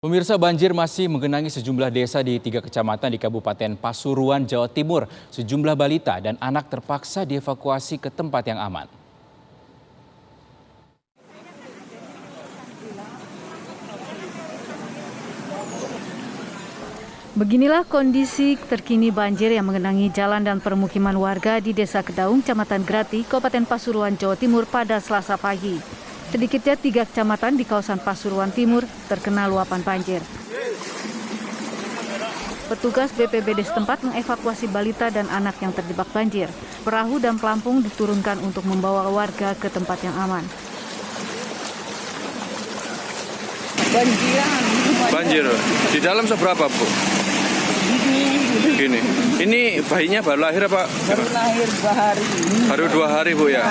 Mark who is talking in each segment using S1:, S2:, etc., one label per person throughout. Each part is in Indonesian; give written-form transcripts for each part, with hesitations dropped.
S1: Pemirsa, banjir masih menggenangi sejumlah desa di 3 kecamatan di Kabupaten Pasuruan, Jawa Timur. Sejumlah balita dan anak terpaksa dievakuasi ke tempat yang aman.
S2: Beginilah kondisi terkini banjir yang menggenangi jalan dan permukiman warga di Desa Kedaung, Kecamatan Grati, Kabupaten Pasuruan, Jawa Timur pada Selasa pagi. Sedikitnya 3 kecamatan di kawasan Pasuruan Timur terkena luapan banjir. Petugas BPBD setempat mengevakuasi balita dan anak yang terjebak banjir. Perahu dan pelampung diturunkan untuk membawa warga ke tempat yang aman.
S3: Banjir. Di dalam seberapa, Bu? Gini. Ini bayinya baru lahir apa?
S4: Baru lahir 2 hari.
S3: Baru 2 hari, Bu, ya?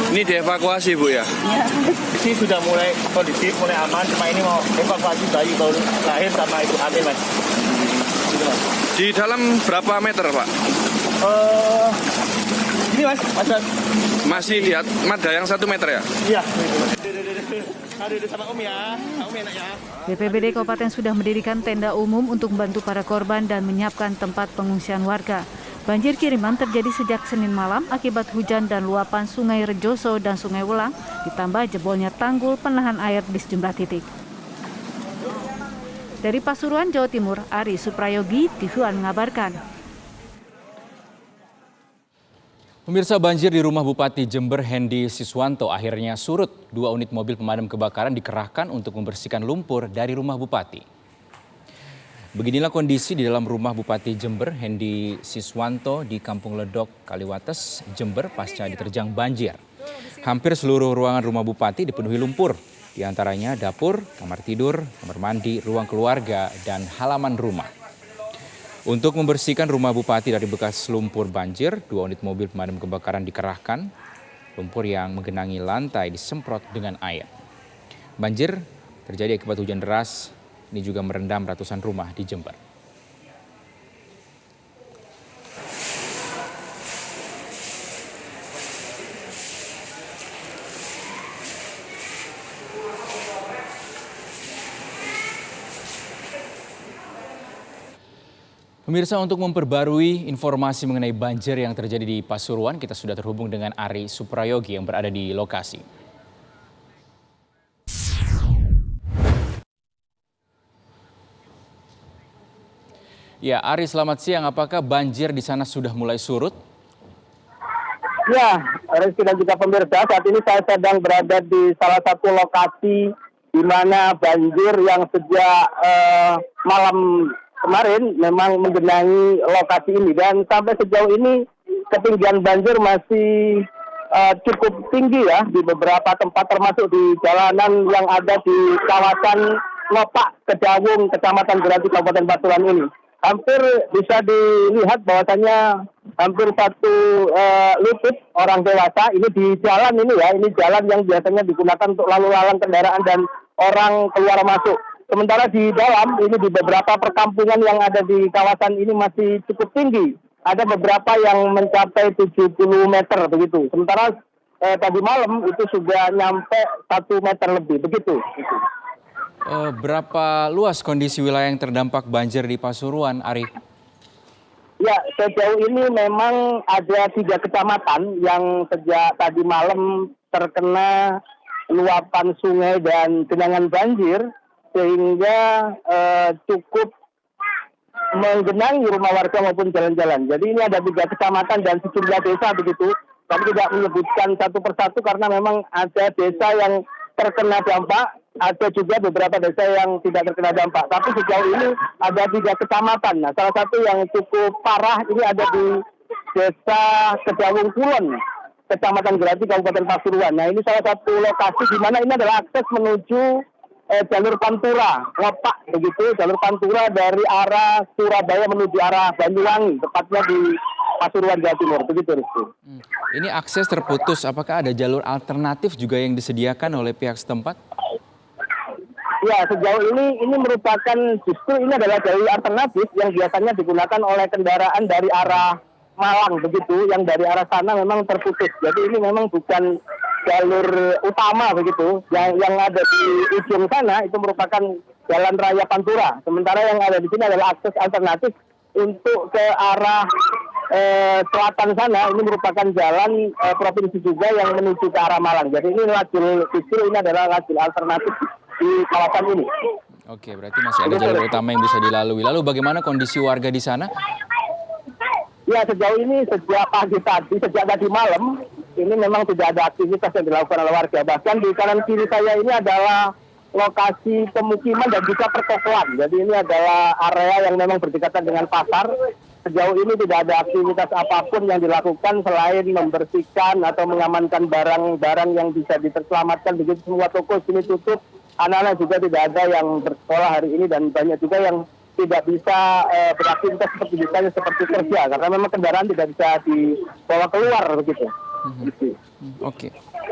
S3: Ini dievakuasi, Bu, ya?
S4: Ya.
S5: Sih sudah mulai kondisif, mulai aman. Cuma ini mau evakuasi bayi baru lahir sama ibu hamil, Mas. Gitu, Mas.
S3: Di dalam berapa meter, Pak?
S5: Ini, Mas.
S3: Masih di ada yang 1 meter, ya?
S5: Iya. Aduh, sama Om ya. Om enak ya.
S2: BPBD Kabupaten sudah mendirikan tenda umum untuk membantu para korban dan menyiapkan tempat pengungsian warga. Banjir kiriman terjadi sejak Senin malam akibat hujan dan luapan Sungai Rejoso dan Sungai Welang, ditambah jebolnya tanggul penahan air di sejumlah titik. Dari Pasuruan, Jawa Timur, Ari Suprayogi, TV1 mengabarkan.
S1: Pemirsa, banjir di rumah Bupati Jember Hendy Siswanto akhirnya surut. 2 unit mobil pemadam kebakaran dikerahkan untuk membersihkan lumpur dari rumah Bupati. Beginilah kondisi di dalam rumah Bupati Jember Hendy Siswanto di Kampung Ledok, Kaliwates, Jember pasca diterjang banjir. Hampir seluruh ruangan rumah Bupati dipenuhi lumpur, di antaranya dapur, kamar tidur, kamar mandi, ruang keluarga, dan halaman rumah. Untuk membersihkan rumah Bupati dari bekas lumpur banjir, 2 unit mobil pemadam kebakaran dikerahkan. Lumpur yang menggenangi lantai disemprot dengan air. Banjir terjadi akibat hujan deras. Ini juga merendam ratusan rumah di Jember. Pemirsa, untuk memperbarui informasi mengenai banjir yang terjadi di Pasuruan, kita sudah terhubung dengan Ari Suprayogi yang berada di lokasi. Ya, Ari, selamat siang. Apakah banjir di sana sudah mulai surut?
S6: Ya, Rizky dan juga pemirsa, saat ini saya sedang berada di salah satu lokasi di mana banjir yang sejak malam kemarin memang menggenangi lokasi ini. Dan sampai sejauh ini ketinggian banjir masih cukup tinggi ya di beberapa tempat, termasuk di jalanan yang ada di kawasan Lopak, Kedaung, Kecamatan Grati, Kabupaten Pasuruan ini. Hampir bisa dilihat bahwasannya hampir 1 lutut orang dewasa ini di jalan ini ya. Ini jalan yang biasanya digunakan untuk lalu lalang kendaraan dan orang keluar masuk. Sementara di dalam ini di beberapa perkampungan yang ada di kawasan ini masih cukup tinggi. Ada beberapa yang mencapai 70 meter begitu. Sementara tadi malam itu sudah nyampe 1 meter lebih begitu.
S1: Berapa luas kondisi wilayah yang terdampak banjir di Pasuruan, Ari?
S6: Ya, sejauh ini memang ada 3 kecamatan yang sejak tadi malam terkena luapan sungai dan genangan banjir, sehingga cukup menggenangi rumah warga maupun jalan-jalan. Jadi ini ada 3 kecamatan dan sejumlah desa begitu. Kami tidak menyebutkan satu persatu karena memang ada desa yang terkena dampak, ada juga beberapa desa yang tidak terkena dampak. Tapi sejauh ini ada 3 kecamatan. Nah, salah satu yang cukup parah ini ada di Desa Kedaung Kulon, Kecamatan Grati, Kabupaten Pasuruan. Nah, ini salah satu lokasi di mana ini adalah akses menuju jalur Pantura, Lopak begitu, jalur Pantura dari arah Surabaya menuju arah Banyuwangi, tepatnya di Pasuruan, Jawa Timur, begitu Rizky.
S1: Ini akses terputus, apakah ada jalur alternatif juga yang disediakan oleh pihak setempat?
S6: Ya, sejauh ini merupakan justru ini adalah jalur alternatif yang biasanya digunakan oleh kendaraan dari arah Malang begitu, yang dari arah sana memang terputus. Jadi ini memang bukan jalur utama begitu. Yang ada di ujung sana itu merupakan Jalan Raya Pantura. Sementara yang ada di sini adalah akses alternatif untuk ke arah selatan sana. Ini merupakan jalan provinsi juga yang menuju ke arah Malang. Jadi ini lajur kecil, ini adalah lajur alternatif di kawasan ini.
S1: Oke, berarti masih ada jalur utama yang bisa dilalui. Lalu bagaimana kondisi warga di sana?
S6: Ya, sejauh ini sejak pagi tadi, sejak tadi malam, ini memang tidak ada aktivitas yang dilakukan oleh warga. Bahkan di kanan kiri saya ini adalah lokasi pemukiman dan juga pertokoan. Jadi ini adalah area yang memang berdekatan dengan pasar. Sejauh ini tidak ada aktivitas apapun yang dilakukan selain membersihkan atau mengamankan barang-barang yang bisa diselamatkan. Begitu semua toko sini tutup, anak-anak juga tidak ada yang bersekolah hari ini dan banyak juga yang tidak bisa beraktivitas seperti biasanya seperti kerja karena memang kendaraan tidak bisa dibawa keluar begitu.
S1: Oke.